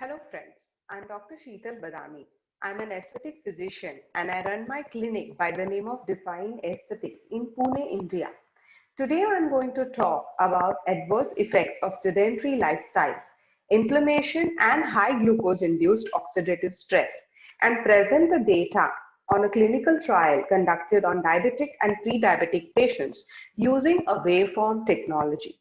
Hello friends, I'm Dr. Sheetal Badami. I'm an aesthetic physician and I run my clinic by the name of Define Aesthetics in Pune, India. Today I'm going to talk about adverse effects of sedentary lifestyles, inflammation and high glucose induced oxidative stress and present the data on a clinical trial conducted on diabetic and pre-diabetic patients using a waveform technology.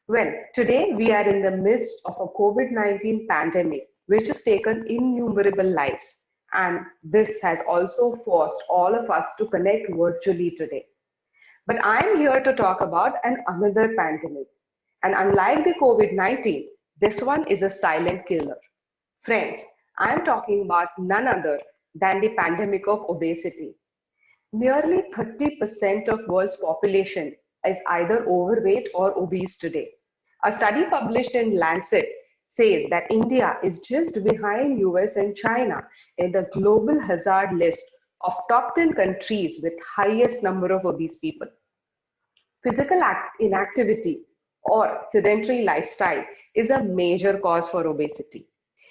Well, today we are in the midst of a COVID-19 pandemic, which has taken innumerable lives. And this has also forced all of us to connect virtually today. But I'm here to talk about another pandemic. And unlike the COVID-19, this one is a silent killer. Friends, I'm talking about none other than the pandemic of obesity. Nearly 30% of world's population is either overweight or obese today. A study published in Lancet says that India is just behind US and China in the global hazard list of top 10 countries with highest number of obese people. Physical inactivity or sedentary lifestyle is a major cause for obesity.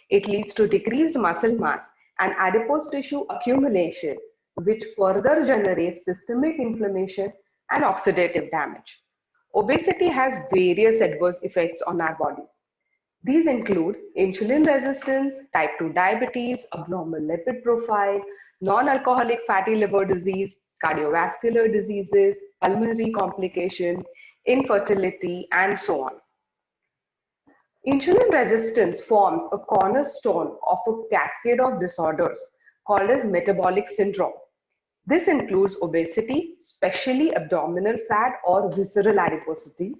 It leads to decreased muscle mass and adipose tissue accumulation, which further generates systemic inflammation and oxidative damage. Obesity has various adverse effects on our body. These include insulin resistance, type 2 diabetes, abnormal lipid profile, non-alcoholic fatty liver disease, cardiovascular diseases, pulmonary complication, infertility, and so on. Insulin resistance forms a cornerstone of a cascade of disorders called as metabolic syndrome. This includes obesity, especially abdominal fat or visceral adiposity,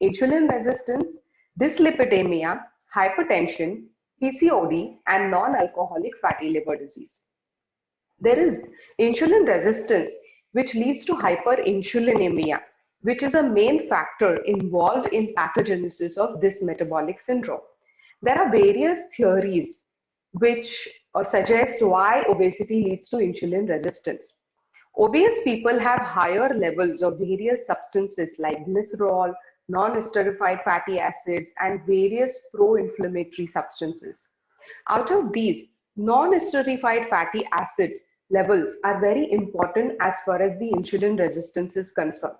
insulin resistance, dyslipidemia, hypertension, PCOD, and non-alcoholic fatty liver disease. There is insulin resistance, which leads to hyperinsulinemia, which is a main factor involved in pathogenesis of this metabolic syndrome. There are various theories which suggest why obesity leads to insulin resistance. Obese people have higher levels of various substances like glycerol, non-esterified fatty acids, and various pro-inflammatory substances. Out of these, non-esterified fatty acid levels are very important as far as the insulin resistance is concerned.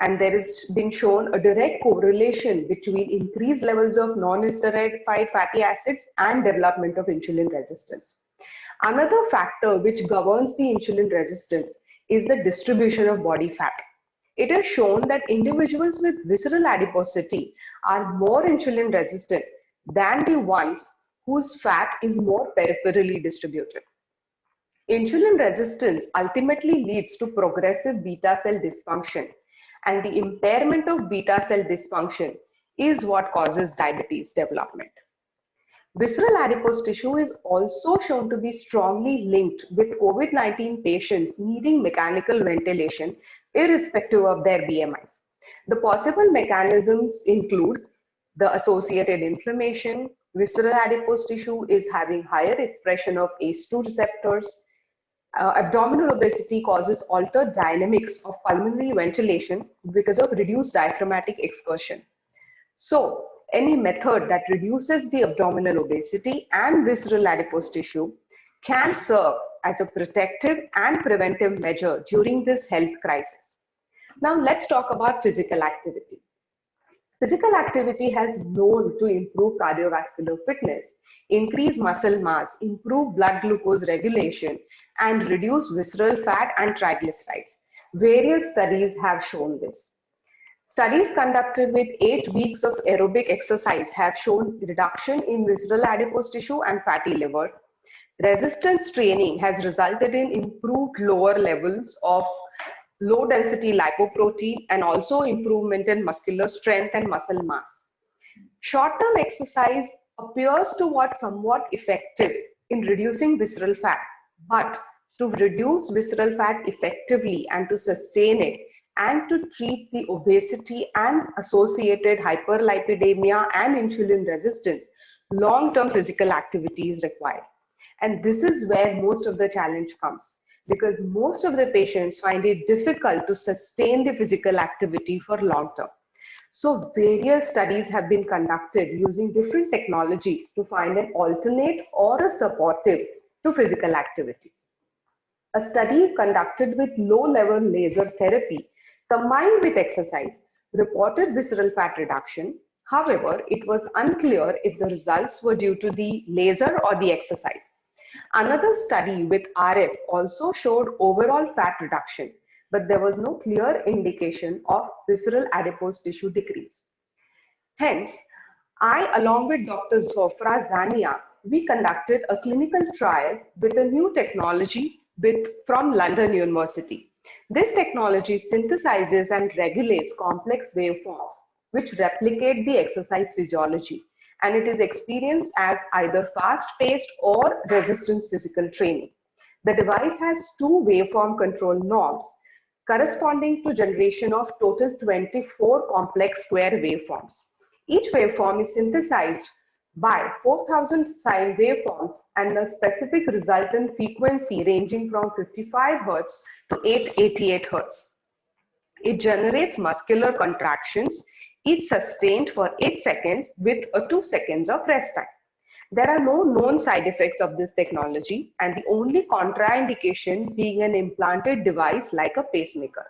And there has been shown a direct correlation between increased levels of non-esterified fatty acids and development of insulin resistance. Another factor which governs the insulin resistance is the distribution of body fat. It has shown that individuals with visceral adiposity are more insulin resistant than the ones whose fat is more peripherally distributed. Insulin resistance ultimately leads to progressive beta cell dysfunction, and the impairment of beta cell dysfunction is what causes diabetes development. Visceral adipose tissue is also shown to be strongly linked with COVID-19 patients needing mechanical ventilation irrespective of their BMIs. The possible mechanisms include the associated inflammation. Visceral adipose tissue is having higher expression of ACE2 receptors. Abdominal obesity causes altered dynamics of pulmonary ventilation because of reduced diaphragmatic excursion. So, any method that reduces the abdominal obesity and visceral adipose tissue can serve as a protective and preventive measure during this health crisis. Now, let's talk about physical activity. Physical activity has known to improve cardiovascular fitness, increase muscle mass, improve blood glucose regulation, and reduce visceral fat and triglycerides. Various studies have shown this. Studies conducted with 8 weeks of aerobic exercise have shown reduction in visceral adipose tissue and fatty liver. Resistance training has resulted in improved lower levels of low density lipoprotein and also improvement in muscular strength and muscle mass. Short-term exercise appears to be somewhat effective in reducing visceral fat, but to reduce visceral fat effectively and to sustain it and to treat the obesity and associated hyperlipidemia and insulin resistance, long-term physical activity is required. And this is where most of the challenge comes, because most of the patients find it difficult to sustain the physical activity for long term. So various studies have been conducted using different technologies to find an alternate or a supportive to physical activity. A study conducted with low-level laser therapy combined with exercise reported visceral fat reduction. However, it was unclear if the results were due to the laser or the exercise. Another study with RF also showed overall fat reduction, but there was no clear indication of visceral adipose tissue decrease. Hence, I, along with Dr. Zofra Zania, we conducted a clinical trial with a new technology from London University. This technology synthesizes and regulates complex waveforms which replicate the exercise physiology, and it is experienced as either fast-paced or resistance physical training. The device has two waveform control knobs corresponding to generation of total 24 complex square waveforms. Each waveform is synthesized by 4,000 sine waveforms and a specific resultant frequency ranging from 55 Hz to 888 Hz. It generates muscular contractions, each sustained for 8 seconds with a 2 seconds of rest time. There are no known side effects of this technology, and the only contraindication being an implanted device like a pacemaker.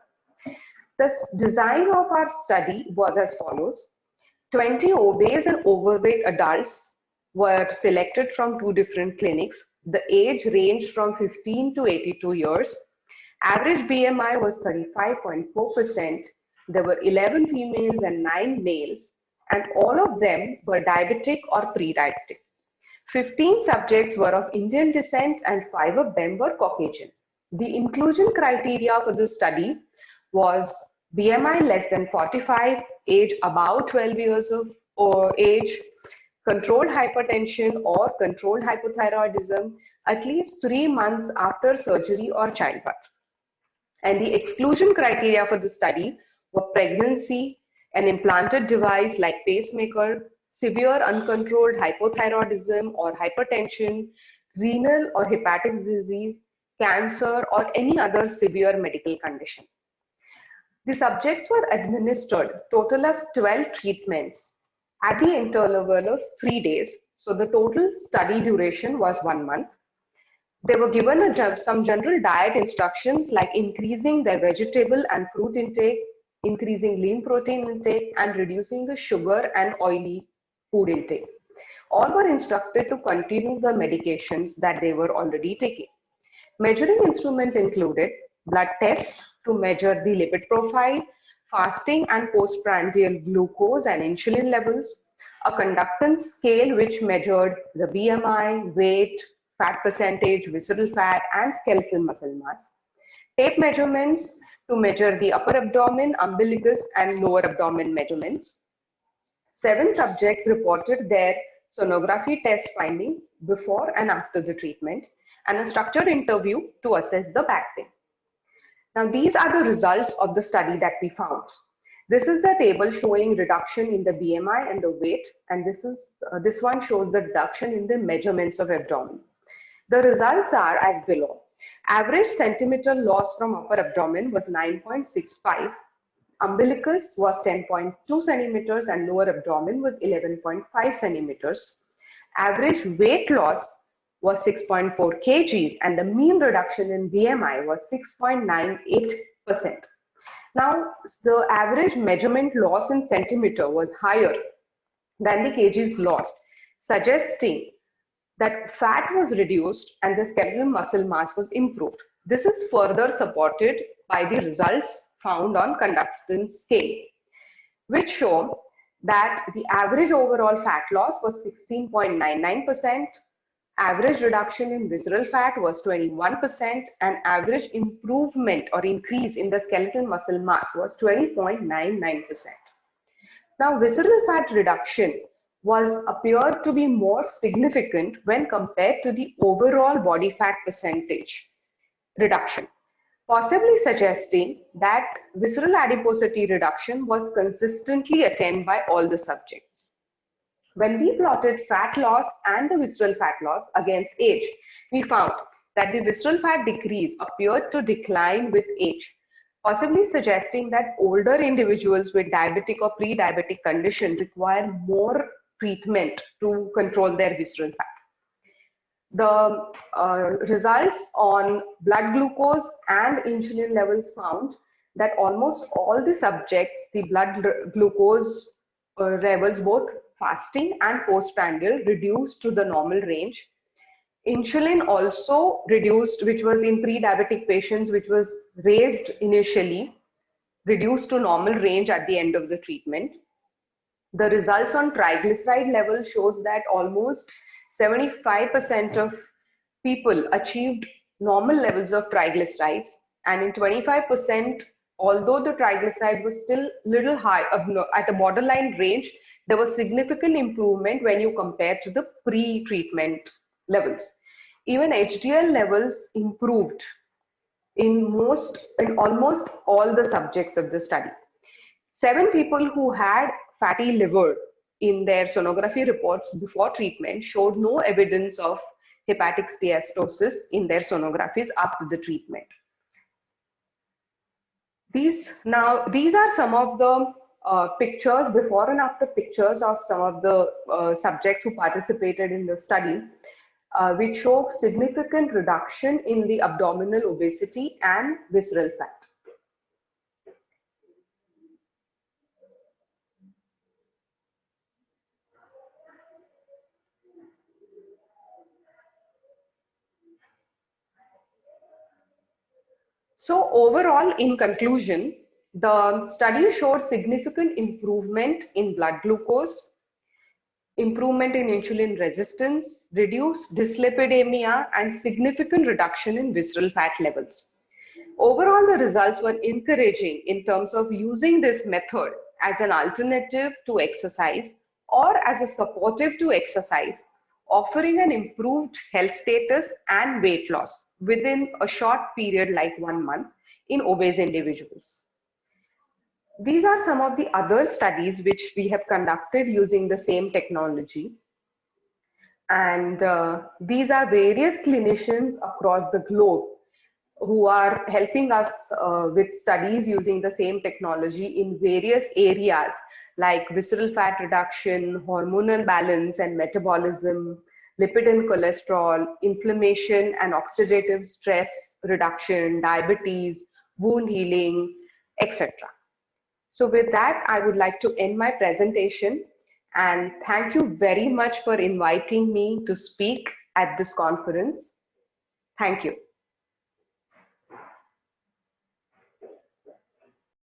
The design of our study was as follows. 20 obese and overweight adults were selected from two different clinics. The age ranged from 15 to 82 years. Average BMI was 35.4%. There were 11 females and 9 males, and all of them were diabetic or pre-diabetic. 15 subjects were of Indian descent and 5 of them were Caucasian. The inclusion criteria for this study was BMI less than 45, age about 12 years of age, controlled hypertension or controlled hypothyroidism at least 3 months after surgery or childbirth. And the exclusion criteria for the study were pregnancy, an implanted device like pacemaker, severe uncontrolled hypothyroidism or hypertension, renal or hepatic disease, cancer, or any other severe medical condition. The subjects were administered total of 12 treatments at the interval of 3 days. So the total study duration was 1 month. They were given some general diet instructions like increasing their vegetable and fruit intake, increasing lean protein intake, and reducing the sugar and oily food intake. All were instructed to continue the medications that they were already taking. Measuring instruments included blood tests to measure the lipid profile, fasting and postprandial glucose and insulin levels, a conductance scale which measured the BMI, weight, fat percentage, visceral fat, and skeletal muscle mass, tape measurements to measure the upper abdomen, umbilicus, and lower abdomen measurements. 7 subjects reported their sonography test findings before and after the treatment, and a structured interview to assess the back pain. Now, these are the results of the study that we found. This is the table showing reduction in the BMI and the weight, and this one shows the reduction in the measurements of abdomen. The results are as below. Average centimeter loss from upper abdomen was 9.65. Umbilicus was 10.2 centimeters and lower abdomen was 11.5 centimeters. Average weight loss was 6.4 kgs and the mean reduction in BMI was 6.98%. Now, the average measurement loss in centimeter was higher than the kgs lost, suggesting that fat was reduced and the skeletal muscle mass was improved. This is further supported by the results found on conductance scale, which show that the average overall fat loss was 16.99%, average reduction in visceral fat was 21%, and average improvement or increase in the skeletal muscle mass was 20.99%. Now, visceral fat reduction appeared to be more significant when compared to the overall body fat percentage reduction, possibly suggesting that visceral adiposity reduction was consistently attained by all the subjects. When we plotted fat loss and the visceral fat loss against age, we found that the visceral fat decrease appeared to decline with age, possibly suggesting that older individuals with diabetic or pre-diabetic condition require more treatment to control their visceral fat. The results on blood glucose and insulin levels found that almost all the subjects, the blood glucose levels, both fasting and postprandial, reduced to the normal range. Insulin also reduced, which was in pre-diabetic patients, which was raised initially, reduced to normal range at the end of the treatment. The results on triglyceride level shows that almost 75% of people achieved normal levels of triglycerides, and in 25%, although the triglyceride was still little high at a borderline range, there was significant improvement when you compare to the pre-treatment levels. Even HDL levels improved in almost all the subjects of the study. 7 people who had fatty liver in their sonography reports before treatment showed no evidence of hepatic steatosis in their sonographies after the treatment. These are some of the pictures, before and after pictures of some of the subjects who participated in the study, which show significant reduction in the abdominal obesity and visceral fat. So overall, in conclusion, the study showed significant improvement in blood glucose, improvement in insulin resistance, reduced dyslipidemia, and significant reduction in visceral fat levels. Overall, the results were encouraging in terms of using this method as an alternative to exercise or as a supportive to exercise, offering an improved health status and weight loss within a short period like 1 month in obese individuals. These are some of the other studies which we have conducted using the same technology. And these are various clinicians across the globe who are helping us with studies using the same technology in various areas like visceral fat reduction, hormonal balance and metabolism, lipid and cholesterol, inflammation and oxidative stress reduction, diabetes, wound healing, etc. So with that, I would like to end my presentation and thank you very much for inviting me to speak at this conference. Thank you.